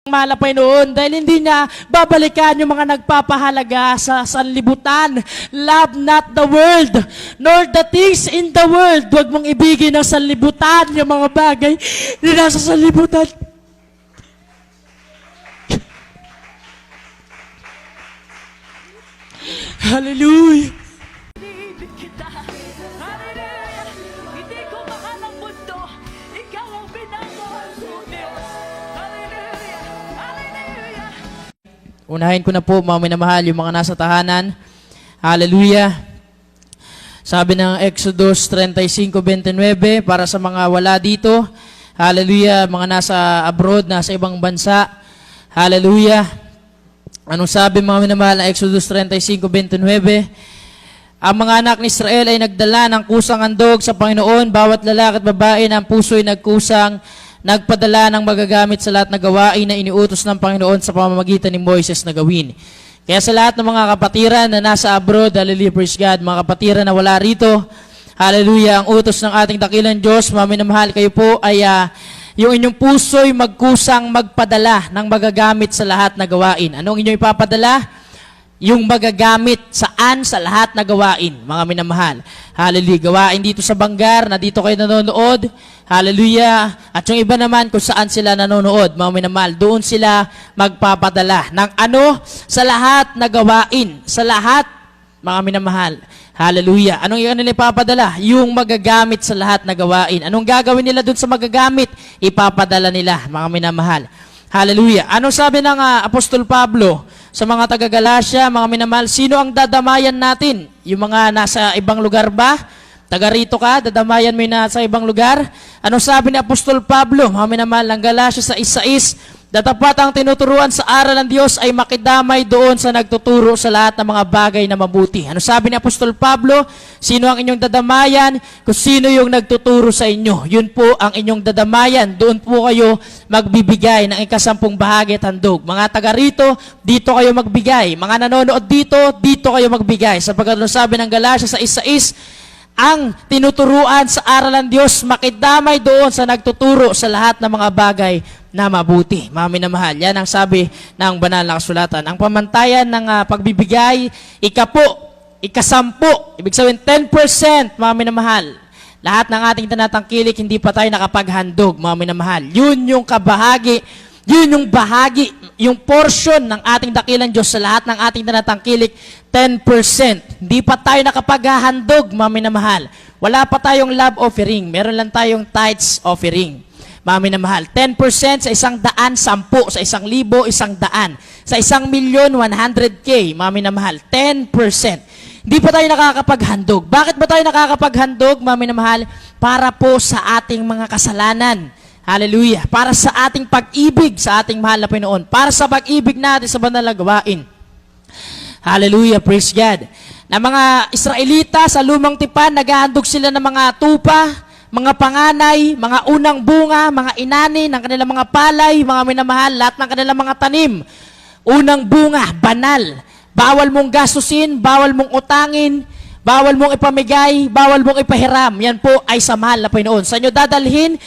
Mahal na Panginoon dahil hindi niya babalikan yung mga nagpapahalaga sa sanlibutan. Love not the world, nor the things in the world. Huwag mong ibigin ng sanlibutan yung mga bagay na nasa sanlibutan. Hallelujah! Iniibig kita. Hallelujah! Hindi ko mahal ang mundo. Ikaw ang pinamahal ko, Diyos. Hallelujah! Hallelujah! Unahin ko na po, mga minamahal, yung mga nasa tahanan. Hallelujah! Sabi ng Exodus 35:29, para sa mga wala dito. Hallelujah! Mga nasa abroad, nasa ibang bansa. Hallelujah! Anong sabi mga minamahal ng Exodus 35:29? Ang mga anak ni Israel ay nagdala ng kusang handog sa Panginoon. Bawat lalaki at babae na ang puso'y nagkusang, nagpadala ng magagamit sa lahat na gawain na iniutos ng Panginoon sa pamamagitan ni Moises na gawin. Kaya sa lahat ng mga kapatiran na nasa abroad, hallelujah, praise God, mga kapatiran na wala rito, hallelujah, ang utos ng ating dakilang Diyos, mga minamahal, kayo po ay yung inyong puso'y magkusang magpadala ng magagamit sa lahat na gawain. Anong inyong ipapadala? Yung magagamit saan sa lahat na gawain, mga minamahal. Hallelujah. Gawain dito sa Banggar, na dito kayo nanonood. Hallelujah. At yung iba naman kung saan sila nanonood, mga minamahal, doon sila magpapadala ng ano? Sa lahat na gawain. Sa lahat, mga minamahal. Hallelujah. Anong nila ipapadala? Yung magagamit sa lahat na gawain. Anong gagawin nila dun sa magagamit? Ipapadala nila, mga minamahal. Hallelujah. Anong sabi ng Apostol Pablo sa mga taga-Galacia, mga minamahal? Sino ang dadamayan natin? Yung mga nasa ibang lugar ba? Taga rito ka, dadamayan mo yung nasa ibang lugar? Anong sabi ni Apostol Pablo, mga minamahal, ng Galacia sa 1:6? Datapat ang tinuturuan sa aral ng Diyos ay makidamay doon sa nagtuturo sa lahat ng mga bagay na mabuti. Ano sabi ni Apostol Pablo? Sino ang inyong dadamayan? Kung sino yung nagtuturo sa inyo, yun po ang inyong dadamayan. Doon po kayo magbibigay ng 10 bahagi at handog. Mga taga rito, dito kayo magbigay. Mga nanonood dito, dito kayo magbigay. Sapagkat sabi ng Galacia sa 1:6, ang tinuturuan sa aral ng Diyos, makidamay doon sa nagtuturo sa lahat ng mga bagay na mabuti. Mga minamahal, yan ang sabi ng banal na kasulatan. Ang pamantayan ng pagbibigay, 10, ibig sabihin 10%, mga minamahal. Lahat ng ating tinatangkilik, hindi pa tayo nakapaghandog, mga minamahal. Yun yung kabahagi, yun yung bahagi, yung portion ng ating dakilang Diyos sa lahat ng ating tinatangkilik, 10%. Hindi pa tayo nakapaghahandog, mga minamahal. Wala pa tayong love offering. Meron lang tayong tithes offering. Mga minamahal, 10% sa 100, 10 sa 1,000, 100. Sa 1,000,000, 100K, mga minamahal, 10%. Hindi pa tayo nakakapaghandog. Bakit ba tayo nakakapaghandog, mga minamahal? Para po sa ating mga kasalanan. Hallelujah. Para sa ating pag-ibig sa ating mahal na Panginoon. Para sa pag-ibig natin sa banal na gawain. Hallelujah. Praise God. Na mga Israelita sa lumang tipan, naghahandog sila ng mga tupa, mga panganay, mga unang bunga, mga inani ng kanilang mga palay, mga minamahal, lahat ng kanilang mga tanim. Unang bunga, banal. Bawal mong gastusin, bawal mong utangin, bawal mong ipamigay, bawal mong ipahiram. Yan po ay sa mahal na Panginoon. Sa inyo dadalhin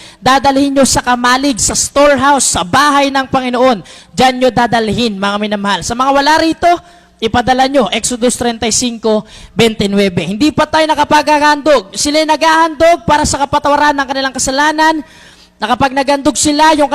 nyo sa kamalig, sa storehouse, sa bahay ng Panginoon. Diyan nyo dadalhin, mga minamahal. Sa mga wala rito, ipadala nyo, Exodus 35:29. Hindi pa tayo nakapaghahandog. Sila naghahandog para sa kapatawaran ng kanilang kasalanan. Nakapag naghandog sila, yung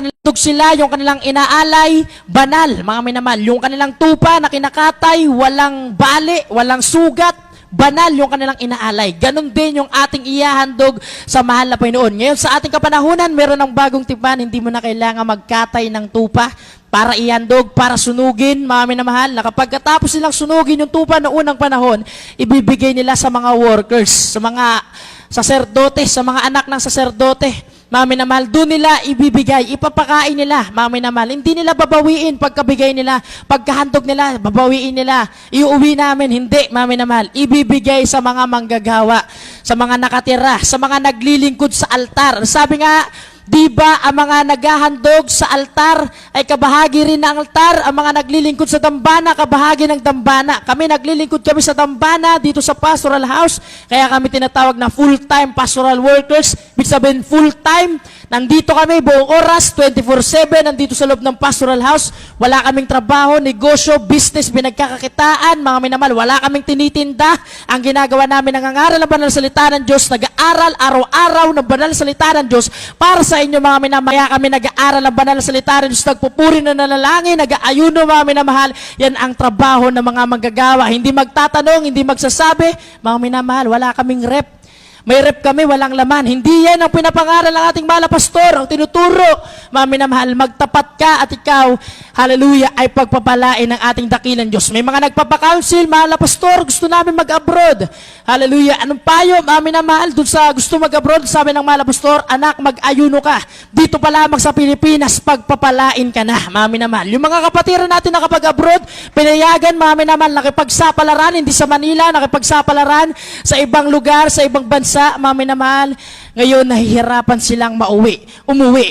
kanilang inaalay, banal, mga minamahal. Yung kanilang tupa na kinakatay, walang bali, walang sugat, banal yung kanilang inaalay. Ganon din yung ating ihahandog sa mahal na Panginoon. Ngayon sa ating kapanahunan, meron ng bagong tipan, hindi mo na kailangan magkatay ng tupa para ihandog, para sunugin, mga minamahal, na kapag katapos nilang sunugin yung tupa noong unang panahon, ibibigay nila sa mga workers, sa mga saserdote, sa mga anak ng saserdote, mga minamahal, doon nila ibibigay, ipapakain nila, mga minamahal. Hindi nila babawiin pagkabigay nila, pagkahandog nila, babawiin nila, iuwi namin, hindi, mga minamahal. Ibibigay sa mga manggagawa, sa mga nakatira, sa mga naglilingkod sa altar. Sabi nga, di ba ang mga naghahandog sa altar ay kabahagi rin ng altar? Ang mga naglilingkod sa dambana, kabahagi ng dambana. Kami naglilingkod kami sa dambana dito sa pastoral house. Kaya kami tinatawag na full-time pastoral workers. Ibig sabihin full-time Nandito kami buong oras, 24/7, nandito sa loob ng pastoral house. Wala kaming trabaho, negosyo, business, pinagkakakitaan, mga minamahal. Wala kaming tinitinda. Ang ginagawa namin, nangangaral ng banal na salita ng Diyos, nag-aaral araw-araw ng banal na salita ng Diyos para sa inyo, mga minamahal. Kaya kami nag-aaral ng banal na salita ng Diyos, nagpupuri na nanalangin, nag-aayuno, mga minamahal. Yan ang trabaho ng mga manggagawa. Hindi magtatanong, hindi magsasabi, mga minamahal, wala kaming rep. May rep kami, walang laman. Hindi yan ang pinapangaral ng ating mahal na pastor. Ang tinuturo, mga minamahal, magtapat ka at ikaw, hallelujah, ay pagpapalain ng ating dakilang Diyos. May mga nagpapakounsel, mahal na pastor, gusto namin mag-abroad. Hallelujah. Anong payo, mga minamahal, dun sa gusto mag-abroad, sabi ng mahal na pastor, anak, mag-ayuno ka. Dito pa lamang sa Pilipinas, pagpapalain ka na, mga minamahal. Yung mga kapatiran natin na kapag abroad, pinayagan, mga minamahal, nakipagsapalaran, hindi sa Manila, nakipagsapalaran sa ibang lugar, sa ibang bansa, mga minamahal. Ngayon, nahihirapan silang umuwi.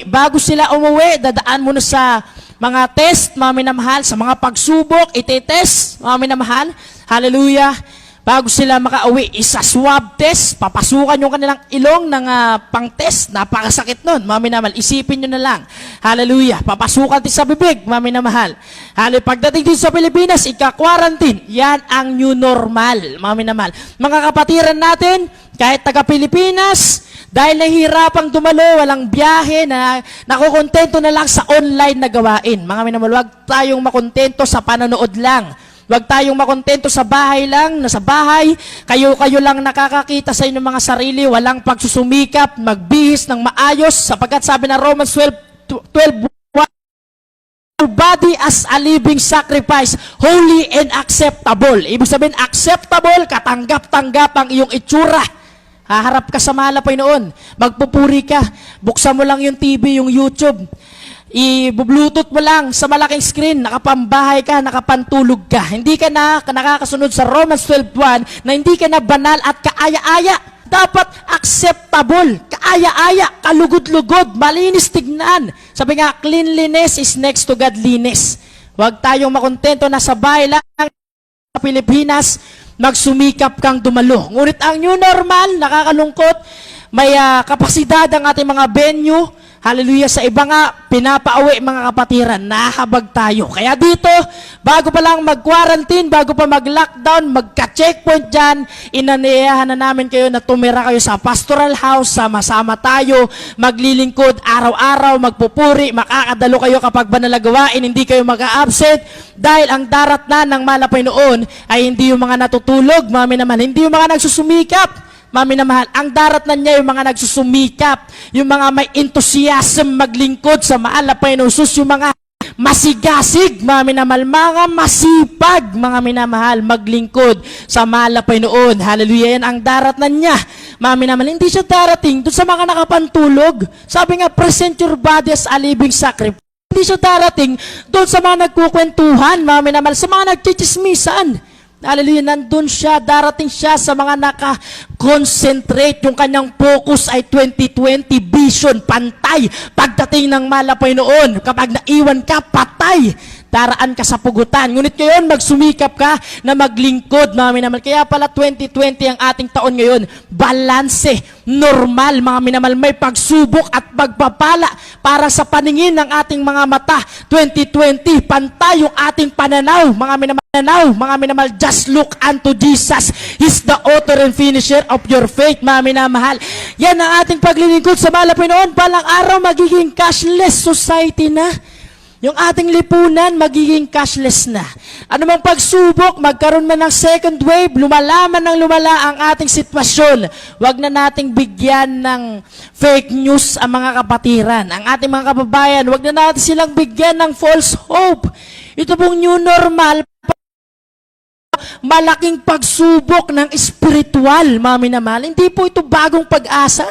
Bago sila umuwi, dadaan muna sa mga test, mga minamahal, sa mga pagsubok, itetest, mga minamahal. Hallelujah. Bago sila makauwi, isa-swab test, papasukan yung kanilang ilong ng pang-test. Napakasakit nun, mga minamahal. Isipin nyo na lang. Hallelujah. Papasukan din sa bibig, mga minamahal. Hallelujah. Pagdating din sa Pilipinas, ika-quarantine. Yan ang new normal, mga minamahal. Mga kapatiran natin, kahit taga-Pilipinas, dahil nahihirapang dumalo, walang biyahe, na nakukontento na lang sa online na gawain. Mga minamahal, huwag tayong makontento sa panonood lang. Huwag tayong makontento sa bahay lang, nasa bahay, kayo lang nakakakita sa inyong mga sarili, walang pagsusumikap, magbihis ng maayos, sapagkat sabi na Romans 12, body as a living sacrifice, holy and acceptable. Ibig sabihin, acceptable, katanggap-tanggap ang iyong itsura. Haharap ka sa mahal na Panginoon, magpupuri ka, buksan mo lang yung TV, yung YouTube, i-bluetooth mo lang sa malaking screen, nakapambahay ka, nakapantulog ka. Hindi ka na nakakasunod sa Romans 12:1 na hindi ka na banal at kaaya-aya. Dapat acceptable, kaaya-aya, kalugod-lugod, malinis tignan. Sabi nga, cleanliness is next to godliness. Huwag tayong makontento na sa bahay lang sa Pilipinas, magsumikap kang dumalo. Ngunit ang new normal, nakakalungkot, may kapasidad ang ating mga venue. Hallelujah, sa iba nga, pinapauwi mga kapatiran, nahabag tayo. Kaya dito, bago pa lang mag-quarantine, bago pa mag-lockdown, magka-checkpoint dyan, inaniyahan na namin kayo na tumira kayo sa pastoral house, sama-sama tayo, maglilingkod araw-araw, magpupuri, makakadalo kayo kapag banalagawain, hindi kayo mag-a-absent, dahil ang darat na ng malapay noon ay hindi yung mga natutulog, mami naman, hindi yung mga nagsusumikap. Mami na mahal, ang darat na niya yung mga nagsusumikap, yung mga may enthusiasm maglingkod sa mahal na Panginoon Jesus, yung mga masigasig, mami na mahal, mga masipag, mga minamahal, maglingkod sa mahal na Panginoon. Hallelujah, yan ang darat na niya. Mami na mahal, hindi siya darating doon sa mga nakapantulog. Sabi nga, present your body as a living sacrifice. Hindi siya darating doon sa mga nagkukwentuhan, mami na mahal, sa mga nagchichismisan. Hallelujah, nandun siya, darating siya sa mga naka-concentrate, yung kanyang focus ay 2020 vision, pantay. Pagdating ng malapay noon, kapag naiwan ka, patay. Daraan ka sa pugutan. Ngunit ngayon, magsumikap ka na maglingkod, mga minamahal. Kaya pala 2020 ang ating taon ngayon. Balanse, normal, mga minamahal. May pagsubok at pagpapala para sa paningin ng ating mga mata. 2020, pantay yung ating pananaw, mga minamahal. Mga minamahal, just look unto Jesus. He's the author and finisher of your faith, mga minamahal. Yan ang ating paglilingkod sa mahal na Panginoon. Balang araw, magiging cashless society na. Yung ating lipunan, magiging cashless na. Ano mang pagsubok, magkaroon man ng second wave, lumala ang ating sitwasyon. Huwag na nating bigyan ng fake news ang mga kapatiran. Ang ating mga kababayan, huwag na natin silang bigyan ng false hope. Ito pong new normal, malaking pagsubok ng spiritual, mga minamahal. Hindi po ito bagong pag-asa.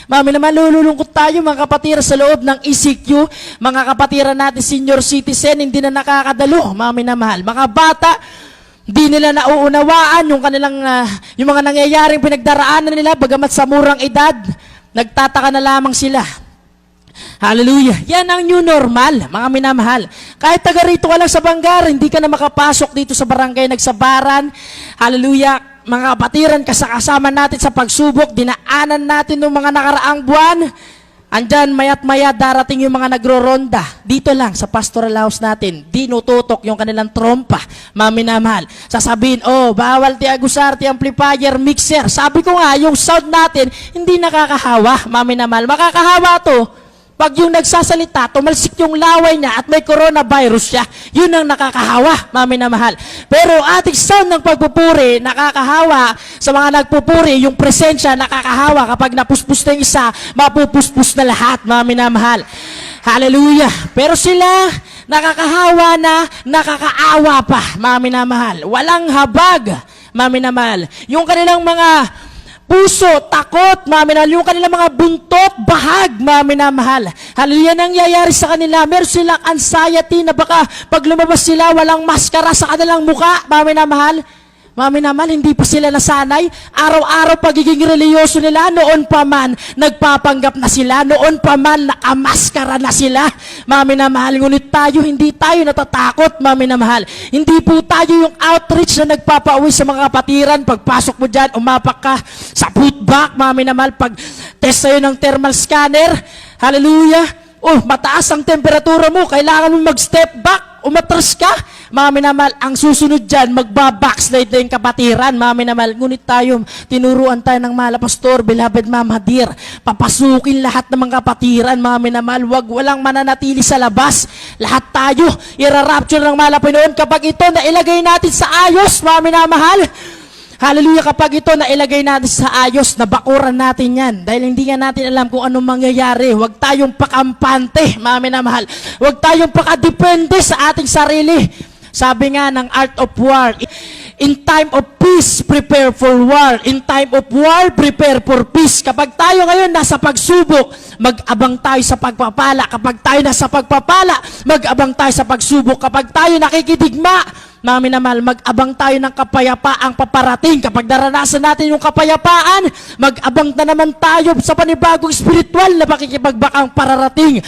Mami naman, lululungkot tayo mga kapatira sa loob ng ECQ, mga kapatira natin senior citizen, hindi na nakakadalo, mami na mahal. Mga bata, hindi nila nauunawaan yung kanilang, yung mga nangyayaring pinagdaraanan nila, bagamat sa murang edad, nagtataka na lamang sila. Hallelujah. Yan ang new normal, mga minamahal. Kahit taga rito ka lang sa Bangar, hindi ka na makapasok dito sa barangay Nagsabaran. Hallelujah. Mga kapatiran, kasama natin sa pagsubok, dinaanan natin ng mga nakaraang buwan. Andyan, maya't maya darating yung mga nagro-ronda. Dito lang, sa pastoral house natin. Dinututok yung kanilang trompa, mga minamahal. Sasabihin, oh, bawal tiagusar, amplifier, mixer. Sabi ko nga, yung sound natin, hindi nakakahawa, mga minamahal. Makakahawa to, pag yung nagsasalita, tumalsik yung laway niya at may coronavirus siya, yun ang nakakahawa, mga minamahal. Pero ating sound ng pagpupuri, nakakahawa sa mga nagpupuri, yung presensya nakakahawa kapag napuspos na yung isa, mapupuspos na lahat, mga minamahal. Hallelujah. Pero sila, nakakahawa na, nakakaawa pa, mga minamahal. Walang habag, mga minamahal. Yung kanilang mga puso, takot, mga minamahal. Yung kanilang mga buntot, bahag, mga minamahal. Hallelujah, nangyayari sa kanila. Meron silang anxiety na baka pag lumabas sila, walang maskara sa kanilang muka, mga minamahal. Mga minamahal, hindi pa sila nasanay. Araw-araw pagiging reliyoso nila, noon pa man, nagpapanggap na sila. Noon pa man, nakamaskara na sila. Mga minamahal, ngunit tayo, hindi tayo natatakot, mga minamahal. Hindi po tayo yung outreach na nagpapauwi sa mga kapatiran. Pagpasok mo dyan, umapak ka sa putback, mga minamahal. Pag test sa'yo ng thermal scanner, hallelujah. Oh, mataas ang temperatura mo, kailangan mo mag-step back, umatras ka. Mga minamahal, ang susunod dyan, magbabackslide na yung kapatiran, mga minamahal. Ngunit tayo, tinuruan tayo ng mahal na pastor, beloved Ma'am Hadir, papasukin lahat ng mga kapatiran, mga minamahal. Walang mananatili sa labas. Lahat tayo, irarapture ng mahal na Panginoon kapag ito na ilagay natin sa ayos, mga minamahal. Hallelujah, kapag ito na ilagay natin sa ayos, nabakuran natin yan. Dahil hindi nga natin alam kung anong mangyayari. Huwag tayong pakampante, mga minamahal. Huwag tayong pakadepende sa ating sarili. Sabi nga ng Art of War, in time of peace, prepare for war. In time of war, prepare for peace. Kapag tayo ngayon nasa pagsubok, mag-abang tayo sa pagpapala. Kapag tayo nasa pagpapala, mag-abang tayo sa pagsubok. Kapag tayo nakikidigma, mga minamahal, mag-abang tayo ng kapayapaang paparating. Kapag naranasan natin yung kapayapaan, mag-abang na naman tayo sa panibagong spiritual na pakikipagbakang pararating,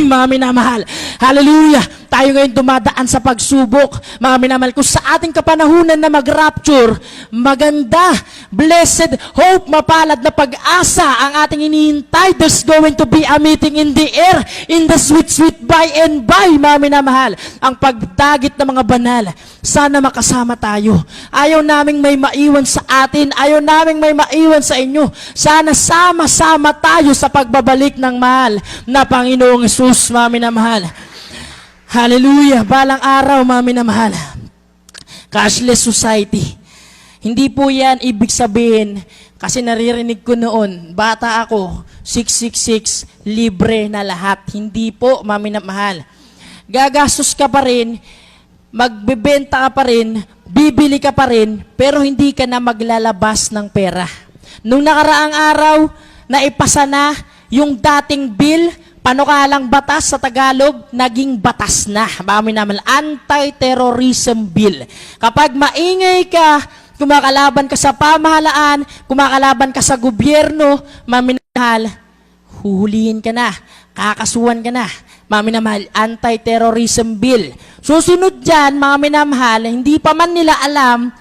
mga minamahal. Hallelujah! Tayo ngayon dumadaan sa pagsubok, mga minamahal. Kung sa ating kapanahunan na mag-rapture, maganda, blessed, hope, mapalad na pag-asa ang ating inihintay. There's going to be a meeting in the air, in the sweet, sweet by and by, mga minamahal. Ang pagdagit ng mga banal, sana makasama tayo. Ayaw naming may maiwan sa atin. Ayaw naming may maiwan sa inyo. Sana sama-sama tayo sa pagbabalik ng mahal na Panginoong Hesus, mga minamahal. Hallelujah. Balang araw, mga minamahal. Cashless society. Hindi po yan ibig sabihin, kasi naririnig ko noon, bata ako, 666, libre na lahat. Hindi po, mga minamahal. Gagastos ka pa rin, magbebenta ka pa rin, bibili ka pa rin, pero hindi ka na maglalabas ng pera. Nung nakaraang araw, naipasa na yung dating bill, panukalang batas sa Tagalog, naging batas na. Mami naman, anti-terrorism bill. Kapag maingay ka, kumakalaban ka sa pamahalaan, kumakalaban ka sa gobyerno, mami naman, huhulihin ka na, kakasuhan ka na. Mga minamahal, anti-terrorism bill. Susunod dyan, mga minamahal, hindi pa man nila alam,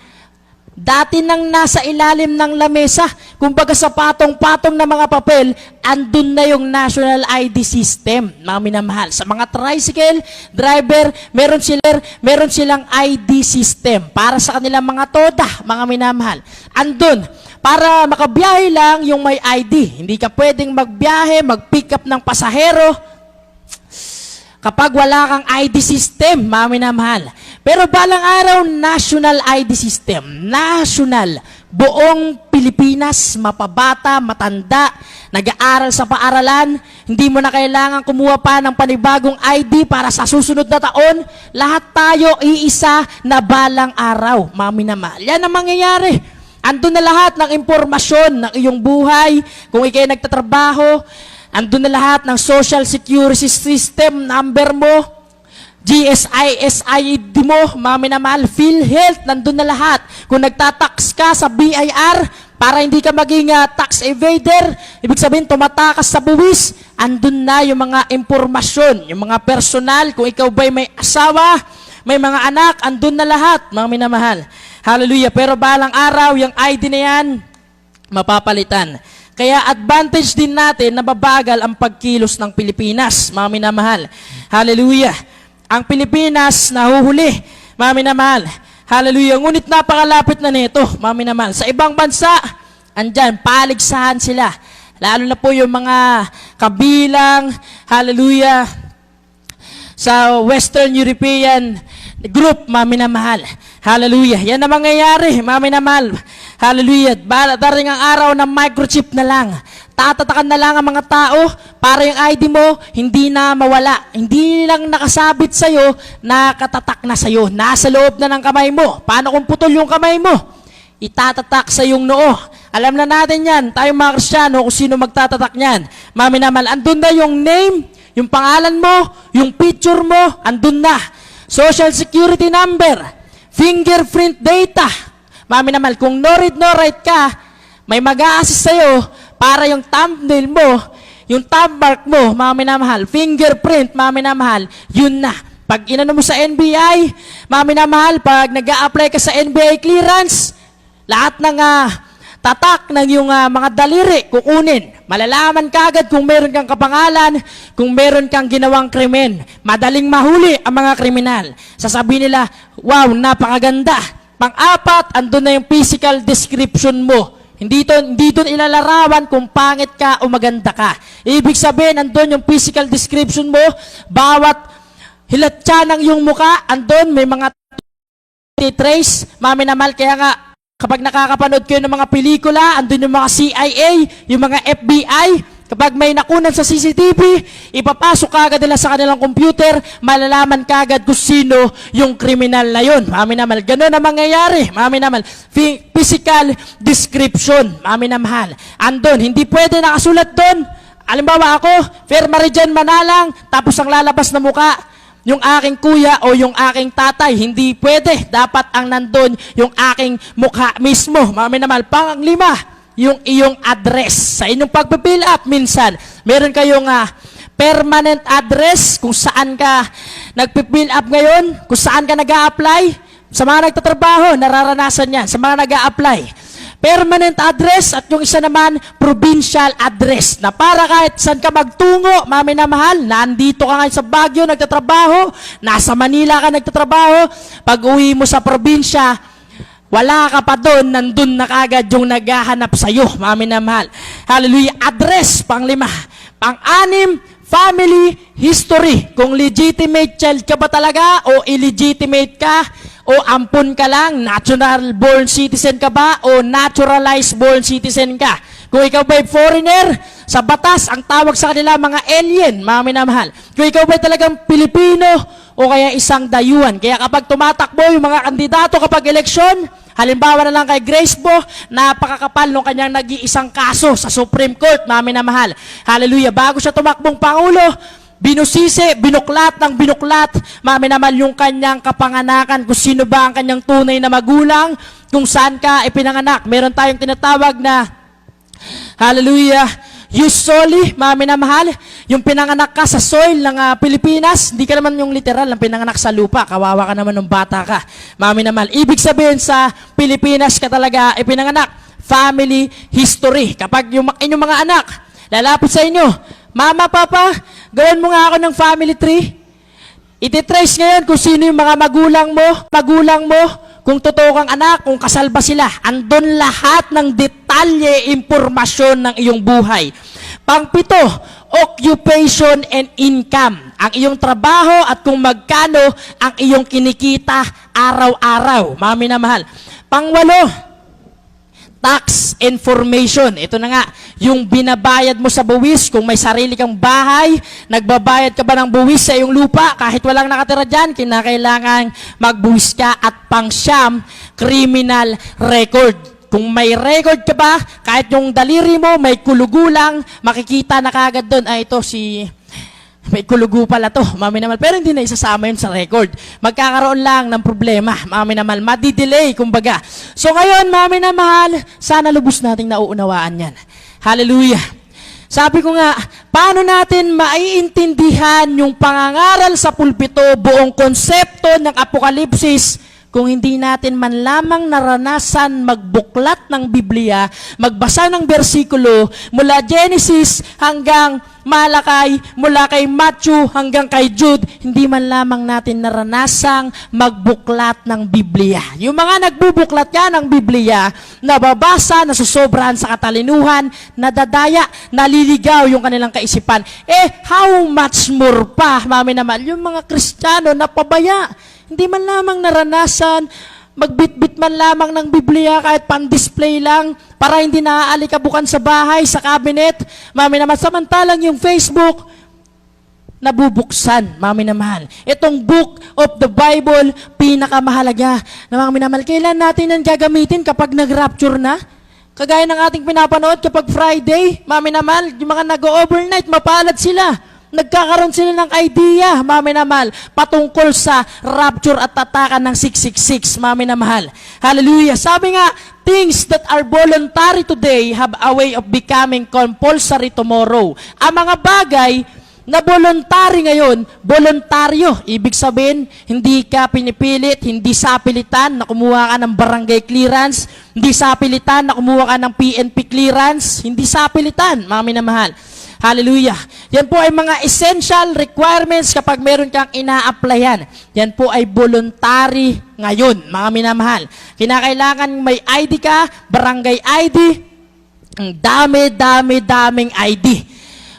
dati nang nasa ilalim ng lamesa, kumbaga sa patong-patong na mga papel, andun na yung national ID system, mga minamahal. Sa mga tricycle, driver, meron silang ID system para sa kanilang mga toda, mga minamahal. Andun, para makabiyahe lang yung may ID. Hindi ka pwedeng magbiyahe, mag-pick up ng pasahero, kapag wala kang ID system, mga minamahal. Pero balang araw, national ID system. National. Buong Pilipinas, mapabata, matanda, nag-aaral sa paaralan, hindi mo na kailangan kumuha pa ng panibagong ID para sa susunod na taon. Lahat tayo iisa na balang araw, mga minamahal. Yan ang mangyayari. Andun na lahat ng impormasyon ng iyong buhay, kung ikay nagtatrabaho, andun na lahat ng social security system, number mo, GSI, SID mo, mga minamahal, PhilHealth, nandun na lahat. Kung nagtatax ka sa BIR, para hindi ka maging tax evader, ibig sabihin tumatakas sa buwis, andun na yung mga impormasyon, yung mga personal, kung ikaw ba'y may asawa, may mga anak, andun na lahat, mga minamahal. Hallelujah. Pero balang araw, yung ID na yan, mapapalitan. Kaya advantage din natin na babagal ang pagkilos ng Pilipinas, mga minamahal. Hallelujah. Ang Pilipinas nahuhuli, mga minamahal. Hallelujah. Ngunit napakalapit na nito, mga minamahal. Sa ibang bansa, andyan, paligsahan sila. Lalo na po yung mga kabilang, hallelujah, sa Western European group, mga minamahal. Hallelujah. Yan ang mangyayari, mga minamahal. Hallelujah. Daring ang araw ng microchip na lang. Tatatakan na lang ang mga tao para yung ID mo hindi na mawala. Hindi lang nakasabit sa'yo, nakatatak na sa'yo. Nasa loob na ng kamay mo. Paano kung putol yung kamay mo? Itatatak sa iyong noo. Alam na natin yan, tayong mga Kristiyano, kung sino magtatatak niyan. Mga minamahal, andun na yung name, yung pangalan mo, yung picture mo, andun na. Social security number, fingerprint data. Mga minamahal, kung no read ka, may mag-a-assist sa'yo para yung thumbnail mo, yung thumb mark mo, mga minamahal, fingerprint, mga minamahal, yun na. Pag inano mo sa NBI, mga minamahal, pag nag-a-apply ka sa NBI clearance, lahat ng tatak ng yung mga daliri kukunin. Malalaman kagad kung meron kang kapangalan, kung meron kang ginawang krimen. Madaling mahuli ang mga kriminal. Sasabihin nila, wow, napakaganda. Pang-apat, andun na yung physical description mo. Hindi doon ilalarawan kung pangit ka o maganda ka. Ibig sabihin, andun yung physical description mo, bawat hilatsa ng iyong muka, andun may mga trace, maminamal, kaya nga, kapag nakakapanood kayo ng mga pelikula, andun yung mga CIA, yung mga FBI, kapag may nakunan sa CCTV, ipapasok kagad nila sa kanilang computer, malalaman kagad kung sino yung kriminal na yun. Mami naman, ganun ang mangyayari. Mami naman, physical description. Mami naman, andun, hindi pwede nakasulat doon. Alimbawa ako, Fair Marijan Manalang, tapos ang lalabas na muka, yung aking kuya o yung aking tatay, hindi pwede. Dapat ang nandun yung aking mukha mismo. Mami naman, pang-lima, yung iyong address. Sa inyong pag-fill up, minsan, meron kayong permanent address kung saan ka nag-fill up ngayon, kung saan ka nag-a-apply. Sa mga nagtatrabaho, nararanasan yan. Sa mga nag-a-apply. Permanent address at yung isa naman, provincial address. Na para kahit saan ka magtungo, mami na mahal, nandito ka ngayon sa Baguio, nagtatrabaho, nasa Manila ka nagtatrabaho, pag uwi mo sa probinsya, wala ka pa doon, nandun na kagad yung naghahanap sa'yo, mami na mahal. Hallelujah. Address, pang-lima. Pang-anim, family history. Kung legitimate child ka ba talaga o illegitimate ka o ampun ka lang, natural born citizen ka ba o naturalized born citizen ka. Kung ikaw ba'y foreigner, sa batas, ang tawag sa kanila mga alien, mami na mahal. Kung ikaw ba'y talagang Pilipino o kaya isang dayuhan. Kaya kapag tumatakbo yung mga kandidato kapag eleksyon, halimbawa na lang kay Grace Bo, napakakapal nung kanyang nag-iisang kaso sa Supreme Court, mami na mahal. Hallelujah. Bago siya tumakbong Pangulo, binusisi, binuklat ng binuklat, mami naman yung kanyang kapanganakan, kung sino ba ang kanyang tunay na magulang, kung saan ka ipinanganak. Meron tayong tinatawag na, hallelujah, usually, mami na mahal, yung pinanganak ka sa soil ng Pilipinas, hindi ka naman yung literal ng pinanganak sa lupa, kawawa ka naman ng bata ka, mami na mahal. Ibig sabihin sa Pilipinas ka talaga ipinanganak, family history. Kapag yung inyong mga anak, lalapit sa inyo, mama, papa, gawin mo nga ako ng family tree. Ititrace ngayon kung sino yung mga magulang mo, kung totoo kang anak, kung kasal ba sila. Andun lahat ng detalye, impormasyon ng iyong buhay. Pangpito, occupation and income. Ang iyong trabaho at kung magkano ang iyong kinikita araw-araw. Mami na mahal. Pangwalo, tax information. Ito na nga, yung binabayad mo sa buwis, kung may sarili kang bahay, nagbabayad ka ba ng buwis sa iyong lupa, kahit walang nakatira dyan, kinakailangan magbuwis ka. At pang-siyam, criminal record. Kung may record ka ba, kahit yung daliri mo, may kulugulang, makikita na kagad doon, ito si... May kulugo pala to, mami naman. Pero hindi na isasama yun sa record. Magkakaroon lang ng problema, mami naman. Madidelay, kumbaga. So ngayon, mami na mahal, sana lubos nating nauunawaan yan. Hallelujah. Sabi ko nga, paano natin maiintindihan yung pangangaral sa pulpito, buong konsepto ng Apokalipsis, kung hindi natin man lamang naranasan magbuklat ng Biblia, magbasa ng bersikulo mula Genesis hanggang Malakay, mula kay Matthew hanggang kay Jude, hindi man lamang natin naranasang magbuklat ng Biblia. Yung mga nagbubuklat yan ng Biblia, nababasa, nasusobrahan sa katalinuhan, nadadaya, naliligaw yung kanilang kaisipan. How much more pa, mami naman, yung mga Kristiyano na pabaya, hindi man lamang naranasan magbitbit man lamang ng Biblia kahit pan-display lang para hindi naaalikabukan sa bahay, sa cabinet. Mami naman, samantalang yung Facebook, nabubuksan, mami naman. Itong book of the Bible, pinakamahalaga. Na mami naman, kailan natin yan gagamitin kapag nag-rapture na? Kagaya ng ating pinapanood kapag Friday, mami naman, yung mga nag-overnight, mapalad sila. Nagkakaroon sila ng idea, mami na mahal, patungkol sa rapture at tatakan ng 666, mami na mahal. Hallelujah. Sabi nga, things that are voluntary today have a way of becoming compulsory tomorrow. Ang mga bagay na voluntary ngayon, voluntaryo. Ibig sabihin, hindi ka pinipilit, hindi sapilitan na kumuha ka ng barangay clearance, hindi sapilitan na kumuha ka ng PNP clearance, hindi sapilitan, mami na mahal. Hallelujah. Yan po ay mga essential requirements kapag meron kang ina-applyan. Yan po ay voluntary ngayon, mga minamahal. Kinakailangan may ID ka, barangay ID, ang daming ID.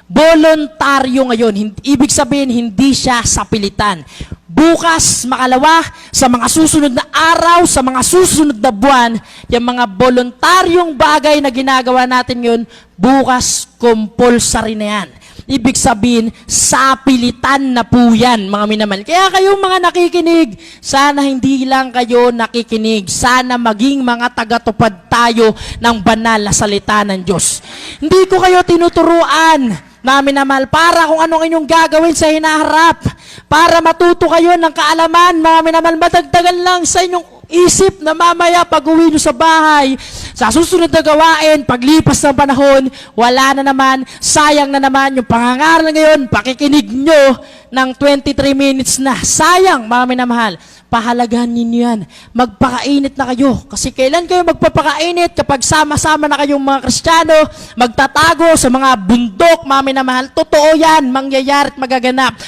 Voluntaryo ngayon. Ibig sabihin, hindi siya sapilitan. Bukas, makalawa, sa mga susunod na araw, sa mga susunod na buwan, yung mga voluntaryong bagay na ginagawa natin yun, bukas, compulsory na yan. Ibig sabihin, sapilitan na po yan, mga minaman. Kaya kayong mga nakikinig, sana hindi lang kayo nakikinig. Sana maging mga tagatupad tayo ng banal na salita ng Diyos. Hindi ko kayo tinuturuan, mami na mahal, para kung anong inyong gagawin sa hinaharap. Para matuto kayo ng kaalaman, mami na mahal, madagdagan lang sa inyong isip na mamaya pag uwi nyo sa bahay, sa susunod na gawain, paglipas ng panahon, wala na naman, sayang na naman yung pangangaral ngayon, pakikinig nyo ng 23 minutes na. Sayang, mami na mahal. Pahalagahan ninyo yan. Magpakainit na kayo. Kasi kailan kayo magpapakainit? Kapag sama-sama na kayong mga Kristiyano, magtatago sa mga bundok, mami na mahal. Totoo yan, mangyayari at magaganap.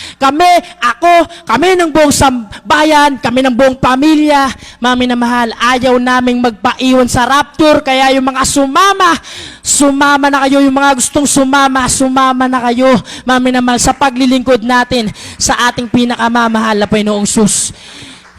Kami ng buong sambayan, kami ng buong pamilya, mami na mahal, ayaw naming magpaiwan sa rapture. Kaya yung mga sumama na kayo. Yung mga gustong sumama na kayo, mami na mahal, sa paglilingkod natin sa ating pinakamamahal na Panginoong Sus.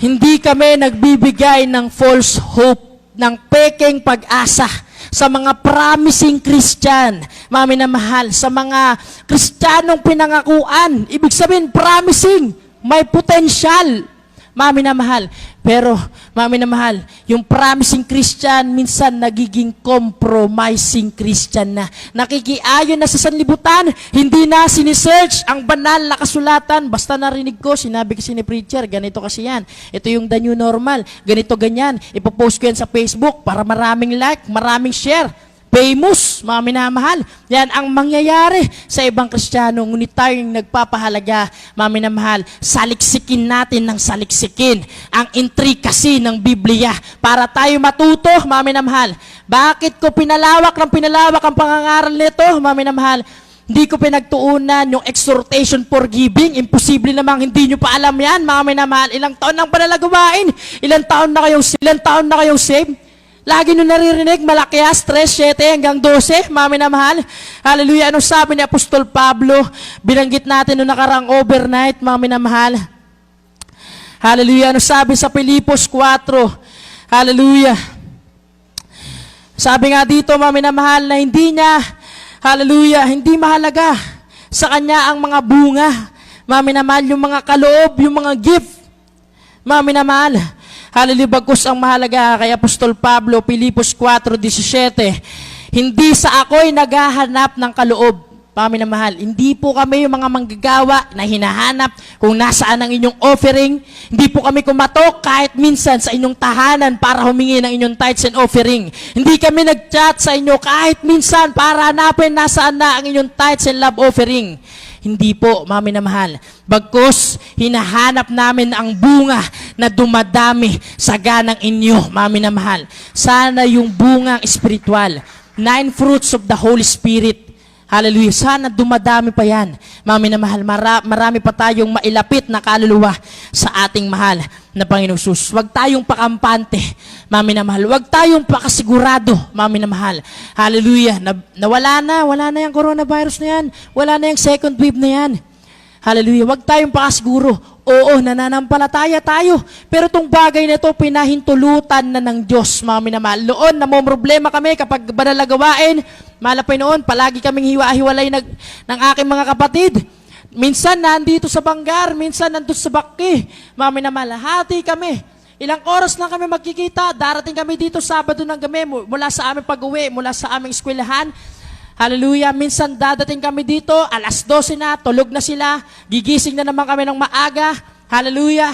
Hindi kami nagbibigay ng false hope, ng peking pag-asa sa mga promising Christian, mami na mahal, sa mga Kristiyanong pinangakuan. Ibig sabihin, promising, may potential, mami na mahal. Pero, mami na mahal, yung promising Christian, minsan nagiging compromising Christian na. Nakikiayon na sa sanlibutan, hindi na sinisearch ang banal na kasulatan. Basta narinig ko, sinabi kasi ni preacher, ganito kasi yan. Ito yung the new normal, ganito ganyan. Ipopost ko yan sa Facebook para maraming like, maraming share. Famous, mga minamahal. Yan ang mangyayari sa ibang Kristiyano. Ngunit tayong nagpapahalaga, mga minamahal, saliksikin natin ng saliksikin ang intricacy ng Biblia para tayo matuto, mga minamahal. Bakit ko pinalawak ang pangangaral nito, mga minamahal? Hindi ko pinagtuunan yung exhortation for giving. Imposible namang hindi nyo pa alam yan, mga minamahal. Ilang taon nang panalagawain? Ilang taon na kayong saved? Lagi nyo naririnig, Malakias 3:7 hanggang 12, mami na mahal. Hallelujah. Anong sabi ni Apostol Pablo? Binanggit natin noong nakarang overnight, mami na mahal. Hallelujah. Anong sabi sa Filipos 4? Hallelujah. Sabi nga dito, mami na mahal, na hindi niya, hallelujah, hindi mahalaga sa kanya ang mga bunga. Mami na mahal, yung mga kaloob, yung mga gift. Mami na mahal. Hallelujah, bagkus ang mahalaga kay Apostol Pablo, Filipos 4:17. Hindi sa ako'y naghahanap ng kaloob. Mami na mahal, hindi po kami yung mga manggagawa na hinahanap kung nasaan ang inyong offering. Hindi po kami kumatok kahit minsan sa inyong tahanan para humingi ng inyong tithes and offering. Hindi kami nag-chat sa inyo kahit minsan para hanapin nasaan na ang inyong tithes and love offering. Hindi po, mami na mahal. Bagkus, hinahanap namin ang bunga na dumadami sa ganang inyo, mami na mahal. Sana yung bungang espiritual, 9 fruits of the Holy Spirit. Hallelujah. Sana dumadami pa yan. Mami na mahal, marami pa tayong mailapit na kaluluwa sa ating mahal na Panginoong Sus. Huwag tayong pakampante, mami na mahal. Huwag tayong pakasigurado, mami na mahal. Hallelujah. Wala na yung coronavirus na yan. Wala na yung second wave na yan. Hallelujah. Huwag tayong pakasiguro. Oo, nananampalataya tayo. Pero itong bagay na ito, pinahintulutan na ng Diyos, mami na mahal. Noon, namomroblema kami kapag banal na gawain. Malapay noon, palagi kaming hiwa-hiwalay ng aking mga kapatid. Minsan nandito sa Banggar, minsan nandito sa Baki. Mami na mahal, hati kami. Ilang oras lang kami magkikita. Darating kami dito Sabado ng gabi mula sa aming pag-uwi, mula sa aming eskwelahan. Hallelujah. Minsan dadating kami dito, alas 12 na, tulog na sila. Gigising na naman kami ng maaga. Hallelujah.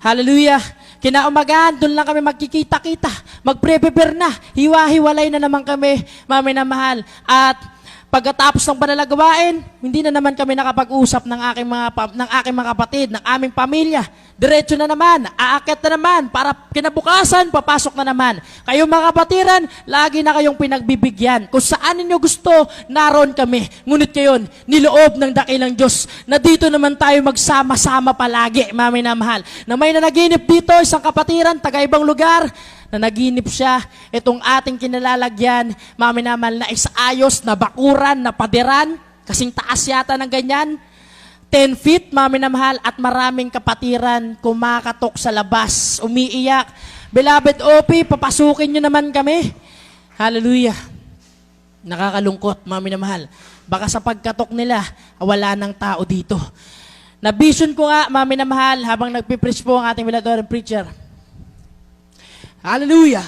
Hallelujah. Kinaumagahan, doon lang kami magkikita-kita. Mag-prepare na. Hiwa-hiwalay na naman kami, mami na mahal. At pagkatapos ng panalagawain, hindi na naman kami nakapag-usap ng aking mga kapatid, ng aming pamilya. Diretso na naman, aakyat na naman, para kinabukasan, papasok na naman. Kayong mga kapatiran, lagi na kayong pinagbibigyan. Kung saan ninyo gusto, naroon kami. Ngunit ngayon, niloob ng dakilang Diyos, na dito naman tayo magsama-sama palagi, mami na mahal. Na may nanaginip dito, isang kapatiran, taga-ibang lugar, na naginip siya, itong ating kinalalagyan, mami na mahal, na isaayos, na bakuran, na padiran, kasing taas yata ng ganyan, 10 feet, mami na mahal, at maraming kapatiran kumakatok sa labas, umiiyak. Beloved OP, papasukin nyo naman kami. Hallelujah. Nakakalungkot, mami na mahal. Baka sa pagkatok nila, wala ng tao dito. Na-vision ko nga, mami na mahal, habang nagpipreach po ang ating beloved preacher. Hallelujah.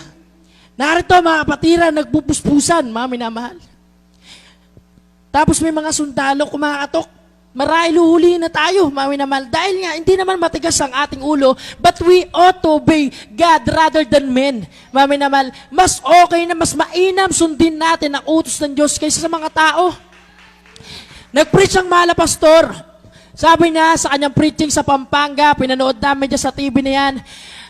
Narito mga kapatiran, nagpupuspusan, mami na mahal. Tapos may mga sundalo kumakatok. Marahil huhulihin na tayo, mami na mahal. Dahil nga, hindi naman matigas ang ating ulo, but we ought to obey God rather than men. Mami na mahal, mas okay na, mas mainam sundin natin ang utos ng Diyos kaysa sa mga tao. Nag-preach ang mahal na pastor. Sabi niya sa kanyang preaching sa Pampanga, pinanood namin dyan sa TV na yan,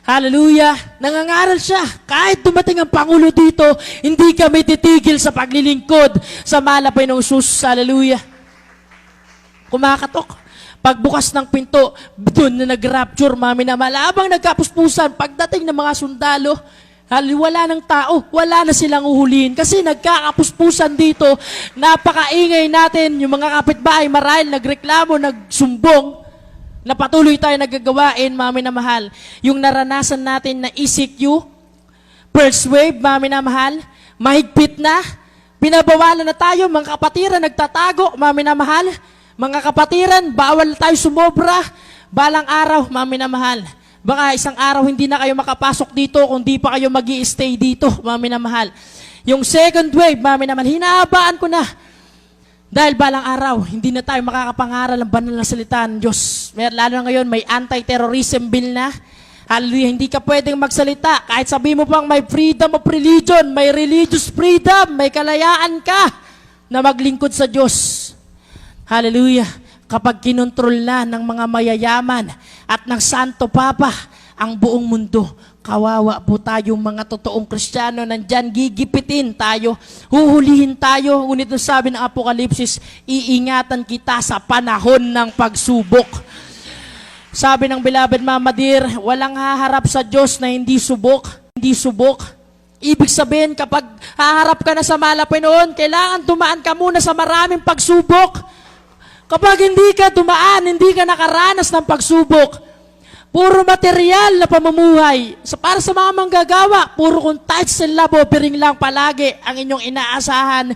hallelujah, nangangaral siya. Kahit dumating ang Pangulo dito, hindi kami titigil sa paglilingkod sa mahal na Panginoong Sus, hallelujah. Kumakatok. Pagbukas ng pinto, doon na nag-rapture, mami na malabang nagkapuspusan. Pagdating ng mga sundalo, wala ng tao, wala na silang uhulihin. Kasi nagkakapuspusan dito, napakaingay natin, yung mga kapitbahay, marahil nagreklamo, nagsumbong, na patuloy tayo nagagawain, mami na mahal. Yung naranasan natin na ECQ, first wave, mami na mahal, mahigpit na, pinabawalan na tayo, mga kapatiran, nagtatago, mami na mahal. Mga kapatiran, bawal tayo sumobra. Balang araw, mami na mahal. Baka isang araw hindi na kayo makapasok dito kung di pa kayo mag-i-stay dito, mami na mahal. Yung second wave, mami na mahal, hinahabaan ko na. Dahil balang araw, hindi na tayo makakapangaral ng banal na salita ng Diyos. Lalo na ngayon, may anti-terrorism bill na. Hallelujah, hindi ka pwedeng magsalita. Kahit sabi mo pang may freedom of religion, may religious freedom, may kalayaan ka na maglingkod sa Diyos. Hallelujah. Kapag kinontrol na ng mga mayayaman at ng Santo Papa ang buong mundo, kawawa po tayong mga totoong Kristiyano, nandyan gigipitin tayo, huhulihin tayo, ngunit sabi ng Apokalipsis, iingatan kita sa panahon ng pagsubok. Sabi ng beloved Mama Dear, walang haharap sa Diyos na hindi subok, hindi subok. Ibig sabihin, kapag haharap ka na sa malapay noon, kailangan dumaan ka muna sa maraming pagsubok. Kapag hindi ka dumaan, hindi ka nakaranas ng pagsubok, puro material na pamumuhay. Para sa mga manggagawa, puro kung tithes and love offering lang palagi ang inyong inaasahan.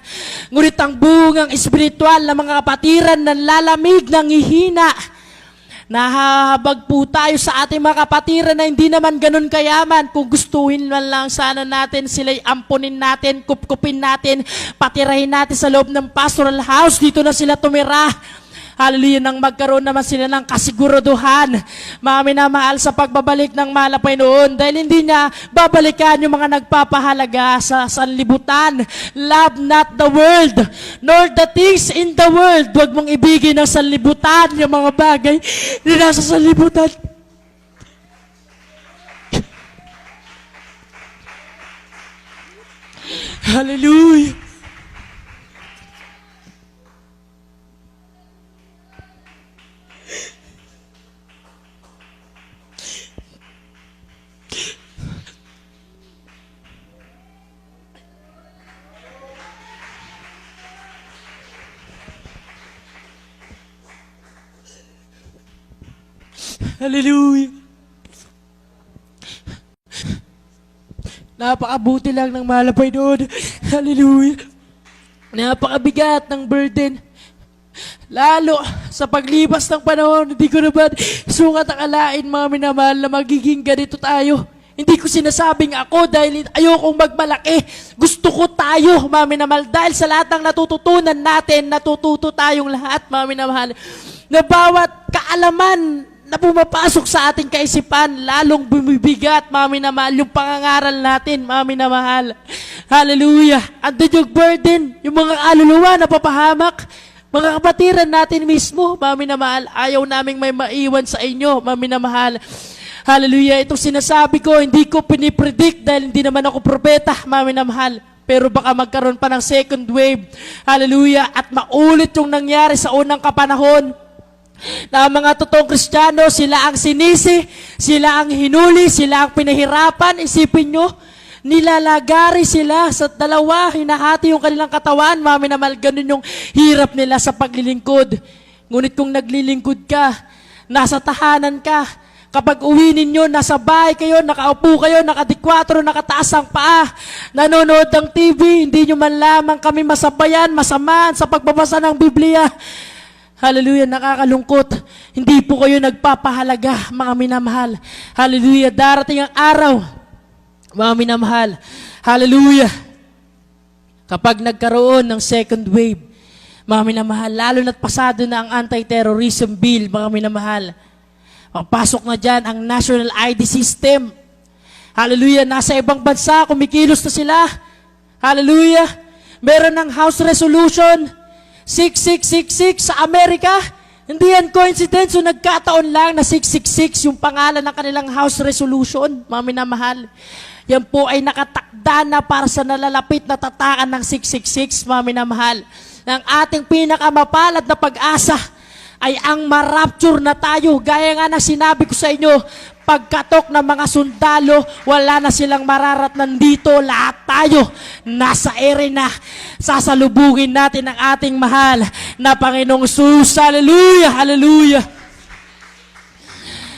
Ngunit ang bungang espiritual na mga kapatiran na lalamig ng hihina. Nahahabag po tayo sa ating mga kapatiran na hindi naman ganun kayaman. Kung gustuhin man lang sana natin, sila'y ampunin natin, kupkupin natin, patirahin natin sa loob ng pastoral house. Dito na sila tumira. Hallelujah, nang magkaroon naman sila ng kasiguraduhan, mga minamahal, sa pagbabalik ng mahal na Panginoon, dahil hindi niya babalikan yung mga nagpapahalaga sa sanlibutan. Love not the world, nor the things in the world. Huwag mong ibigin ng sanlibutan yung mga bagay na nasa sanlibutan. Hallelujah. Hallelujah. Napakabuti lang ng mahal na Panginoon. Hallelujah. Napakabigat ng burden. Lalo sa paglipas ng panahon, hindi ko naman sukat akalain, mga minamahal, na magiging ganito tayo. Hindi ko sinasabing ako dahil ayokong magmalaki. Gusto ko tayo, mga minamahal, dahil sa lahat ng natututunan natin, natututo tayong lahat, mga minamahal, na bawat kaalaman na pumapasok sa ating kaisipan, lalong bumibigat, mga minamahal, yung pangangaral natin, mga minamahal. Hallelujah. Andun yung burden, yung mga kaluluwa na papahamak, mga kapatiran natin mismo, mga minamahal, ayaw naming may maiwan sa inyo, mga minamahal. Hallelujah. Itong sinasabi ko, hindi ko pinipredict dahil hindi naman ako propeta, mga minamahal. Pero baka magkaroon pa ng second wave. Hallelujah. At maulit yung nangyari sa unang kapanahon, na mga totoong Kristiyano, sila ang sinisi, sila ang hinuli, sila ang pinahirapan. Isipin nyo, nilalagari sila sa dalawa, hinahati yung kanilang katawan, mga minamahal, ganun yung hirap nila sa paglilingkod. Ngunit kung naglilingkod ka, nasa tahanan ka, kapag uwi ninyo, nasa bahay kayo, nakaupo kayo, nakadikwatro, nakataas ang paa, nanonood ng TV, hindi nyo man lamang kami masabayan, masamaan sa pagbabasa ng Biblia. Hallelujah, nakakalungkot. Hindi po kayo nagpapahalaga, mga minamahal. Hallelujah, darating ang araw, mga minamahal. Hallelujah. Kapag nagkaroon ng second wave, mga minamahal, lalo na't pasado na ang anti-terrorism bill, mga minamahal, papasok na dyan ang national ID system. Hallelujah, nasa ibang bansa, kumikilos na sila. Hallelujah. Meron ng House Resolution 6666 sa Amerika. Hindi yan coincidence, so nagkataon lang na 666 yung pangalan ng kanilang House Resolution, mga minamahal. Yan po ay nakatakda na para sa nalalapit na tatakan ng 666, mga minamahal. Ang ating pinakamapalad na pag-asa ay ang marapture na tayo. Gaya nga ng sinabi ko sa inyo, pagkatok ng mga sundalo, wala na silang mararatnan dito. Lahat tayo nasa ere na. Sasalubungin natin ang ating mahal na Panginoong Jesus. Hallelujah! Hallelujah!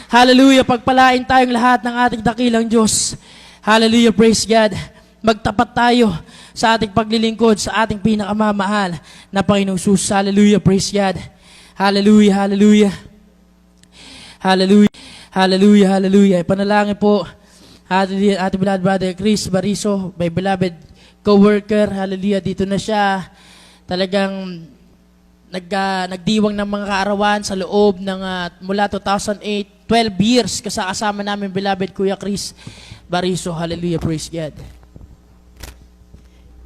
Hallelujah! Pagpalain tayong lahat ng ating dakilang Diyos. Hallelujah! Praise God! Magtapat tayo sa ating paglilingkod sa ating pinakamamahal na Panginoong Jesus. Hallelujah! Praise God! Hallelujah! Hallelujah! Hallelujah! Hallelujah, hallelujah. Panalangin po, ating beloved brother Chris Bariso, my beloved co-worker, hallelujah, dito na siya. Talagang nagdiwang ng mga kaarawan sa loob ng mula 2008, 12 years, kasama namin beloved Kuya Chris Bariso, hallelujah, praise God.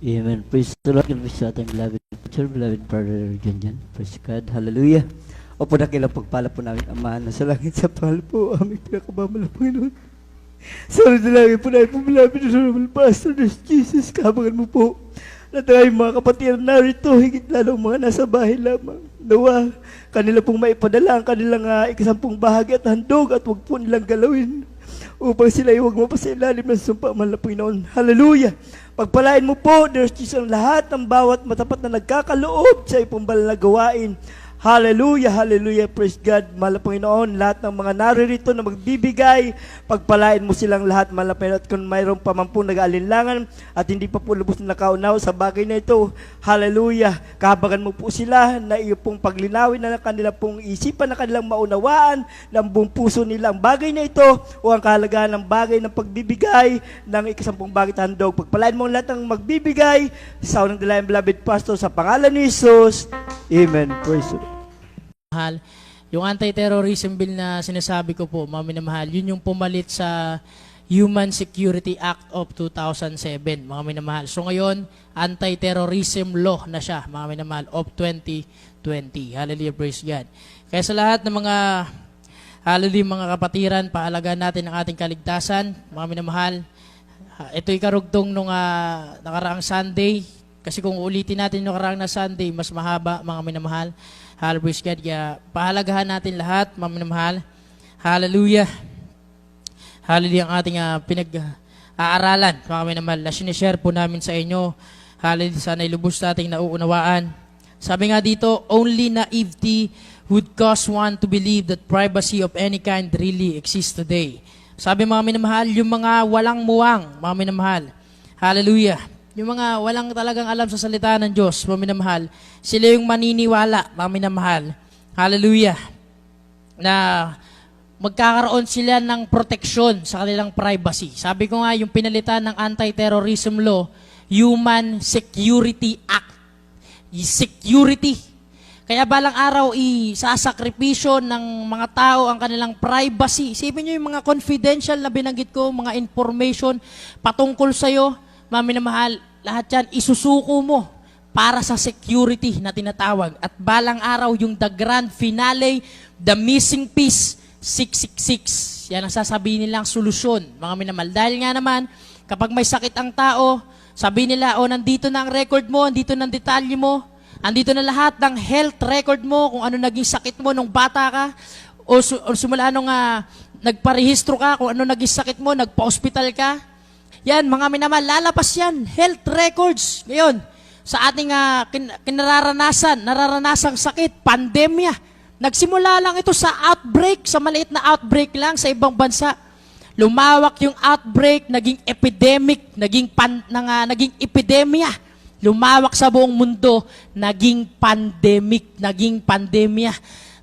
Amen. Praise the Lord. Praise sa ating beloved teacher, beloved brother Janjan. Praise God, hallelujah. Opo na kilang pagpala po namin, Ama, na sa langit sa pahal po, aming pinakabama ng Panginoon. Sa langit po namin po, malapit na naman, Pastor Jesus, kabangan mo po, na tayo mga kapatid narito, higit lalo mga nasa bahay lamang. Nawa, kanila pong maipadala ang kanilang ikasampung bahagi at handog at huwag po nilang galawin upang sila ay huwag mapasailalim ng sumpa, mahal na Panginoon. Hallelujah! Pagpalain mo po, Dear Jesus, ang lahat ng bawat matapat na nagkakaloob sa ipong banal na gawain. Hallelujah, hallelujah, praise God, mahal na Panginoon, lahat ng mga naririto na magbibigay, pagpalain mo silang lahat, mahal na Panginoon, at kung mayroon pa man po nag-aalinlangan at hindi pa po lubos na nakaunaw sa bagay na ito, hallelujah, kahabagan mo po sila na iyo pong paglinawin na kanila pong isipan, na kanilang maunawaan ng buong puso nila ang bagay na ito o ang kahalagaan ng bagay ng pagbibigay ng ikasampung bagay at handog. Pagpalain mo lahat ng magbibigay sa unang dalayang beloved pastor sa pangalan ni Jesus. Amen. Praise the Lord. minamahal. Yung anti-terrorism bill na sinasabi ko po, mga minamahal, yun yung pumalit sa Human Security Act of 2007, mga minamahal. So ngayon, anti-terrorism law na siya, mga minamahal, of 2020. Hallelujah, praise God. Kaya sa lahat ng mga, hallelujah, mga kapatiran, paalagaan natin ang ating kaligtasan, mga minamahal. Ito'y karugtong nung nakaraang Sunday, kasi kung ulitin natin nung nakaraang na Sunday, mas mahaba, mga minamahal. Hallelujah, praise God. Kaya pahalagahan natin lahat, mga minamahal. Hallelujah. Hallelujah ang ating pinag-aaralan, mga minamahal, na sinishare po namin sa inyo. Hallelujah, sana ilubos nating nauunawaan. Sabi nga dito, only naivety would cause one to believe that privacy of any kind really exists today. Sabi mga minamahal, yung mga walang muwang, mga minamahal, hallelujah, yung mga walang talagang alam sa salita ng Diyos, mga minamahal, sila yung maniniwala, mga minamahal, hallelujah, na magkakaroon sila ng proteksyon sa kanilang privacy. Sabi ko nga, yung pinalitan ng anti-terrorism law, Human Security Act. Security. Kaya balang araw, isasakripisyo ng mga tao ang kanilang privacy. Isipin nyo yung mga confidential na binanggit ko, mga information patungkol sa'yo, mga minamahal, lahat yan, isusuko mo para sa security na tinatawag. At balang araw, yung the grand finale, the missing piece, 666. Yan ang sasabihin nilang solusyon, mga minamahal. Dahil nga naman, kapag may sakit ang tao, sabi nila, nandito na ang record mo, andito na ang detalye mo, andito na lahat ng health record mo, kung ano naging sakit mo nung bata ka, o simula nung nagparehistro ka, kung ano naging sakit mo, nagpa-hospital ka. Yan, mga minamahal, lalabas yan, health records. Ngayon, sa ating nararanasang sakit, pandemya, nagsimula lang ito sa outbreak, sa maliit na outbreak lang sa ibang bansa. Lumawak yung outbreak, naging epidemic, naging epidemya. Lumawak sa buong mundo, naging pandemya.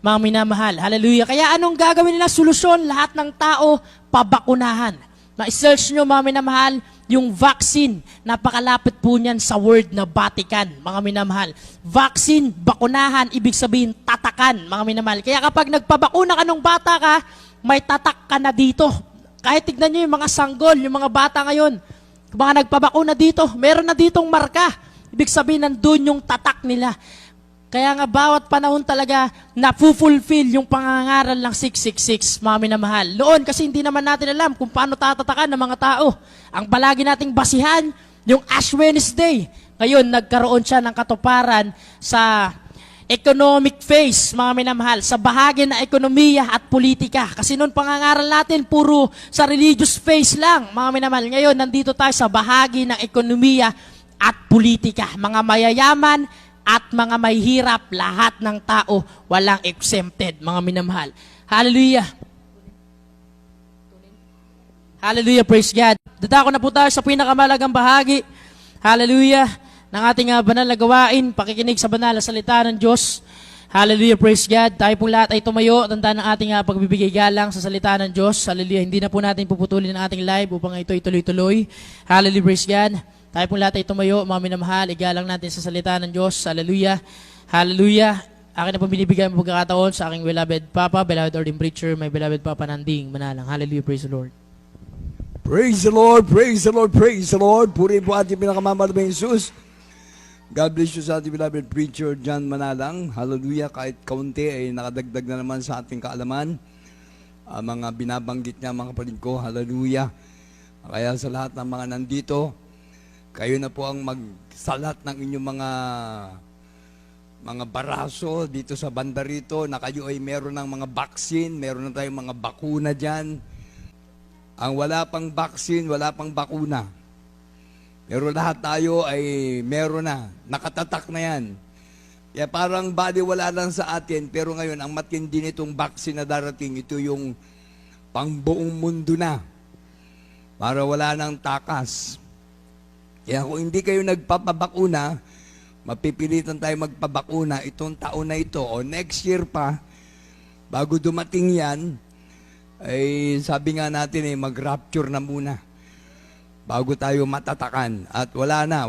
Mga minamahal, hallelujah. Kaya anong gagawin nila? Solusyon, lahat ng tao, pabakunahan. Ma-search nyo, mga minamahal, yung vaccine, napakalapit po niyan sa word na Vatican, mga minamahal. Vaccine, bakunahan, ibig sabihin, tatakan, mga minamahal. Kaya kapag nagpabakuna ka nung bata ka, may tatak ka na dito. Kahit tignan nyo yung mga sanggol, yung mga bata ngayon, mga nagpabakuna dito, meron na ditong marka. Ibig sabihin, nandun yung tatak nila. Kaya nga bawat panahon talaga na-fulfill yung pangangaral ng 666, mga minamahal. Noon kasi hindi naman natin alam kung paano tatatakan ng mga tao. Ang palagi nating basihan, yung Ash Wednesday. Ngayon, nagkaroon siya ng katuparan sa economic phase, mga minamahal, sa bahagi na ekonomiya at politika. Kasi noon pangangaral natin, puro sa religious phase lang, mga minamahal. Ngayon, nandito tayo sa bahagi ng ekonomiya at politika. Mga mayayaman at mga may hirap, lahat ng tao, walang exempted, mga minamahal. Hallelujah. Hallelujah, praise God. Dadako na po tayo sa pinakamalagang bahagi. Hallelujah. Ng ating banal na gawain, pakikinig sa banal na salita ng Diyos. Hallelujah, praise God. Tayo pong lahat ay tumayo, tandaan ng ating pagbibigay galang sa salita ng Diyos. Hallelujah. Hindi na po natin puputulin ang ating live upang ito ituloy-tuloy. Hallelujah, praise God. Tayo pong lahat ay tumayo, mga minamahal, igalang natin sa salita ng Diyos. Hallelujah. Hallelujah. Akin na pong binibigay mo pagkakataon sa aking beloved Papa, beloved ordained preacher, my beloved Papa Nanding Manalang. Hallelujah, praise the Lord. Praise the Lord, praise the Lord, praise the Lord. Purihin po ating pinakamamalabang Jesus. God bless you sa ating beloved preacher, John Manalang. Hallelujah, kahit kaunti ay nakadagdag na naman sa ating kaalaman. Mga binabanggit niya, mga kapatid ko, hallelujah. Kaya sa lahat ng mga nandito, kayo na po ang magsalat ng inyong mga baraso dito sa banda rito na kayo ay meron ng mga vaccine, meron na tayong mga bakuna dyan. Ang wala pang vaccine, wala pang bakuna. Pero lahat tayo ay meron na, nakatatak na yan. Kaya parang baliwala lang sa atin, pero ngayon ang matindi nitong vaccine na darating, ito yung pangbuong mundo na. Para wala nang takas. Kaya kung hindi kayo nagpapabakuna, mapipilitan tayo magpabakuna itong taon na ito o next year pa, bago dumating yan, ay sabi nga natin mag-rapture na muna bago tayo matatakan. At wala na.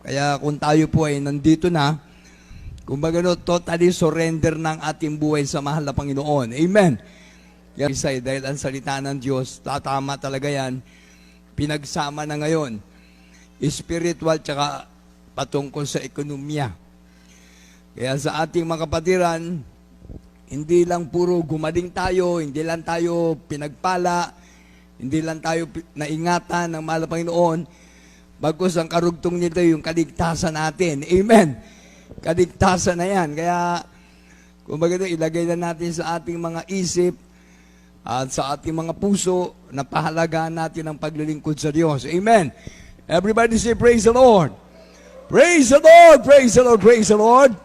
Kaya kung tayo po ay nandito na, Kumbaga no, totally surrender ng ating buhay sa mahal na Panginoon. Amen. Kaya dahil ang salita ng Diyos, tatama talaga yan, pinagsama na ngayon, spiritual tsaka patungkol sa ekonomiya. Kaya sa ating mga kapatiran, hindi lang puro gumaling tayo, hindi lang tayo pinagpala, hindi lang tayo naingatan ng mahal na Panginoon, bagkus ang karugtong nito yung kaligtasan natin. Amen. Kaligtasan na yan. Kaya, kumbaga ito, ilagay na natin sa ating mga isip at sa ating mga puso na pahalagaan natin ang paglilingkod sa Diyos. Amen. Everybody say, praise the Lord. Praise the Lord, praise the Lord, praise the Lord.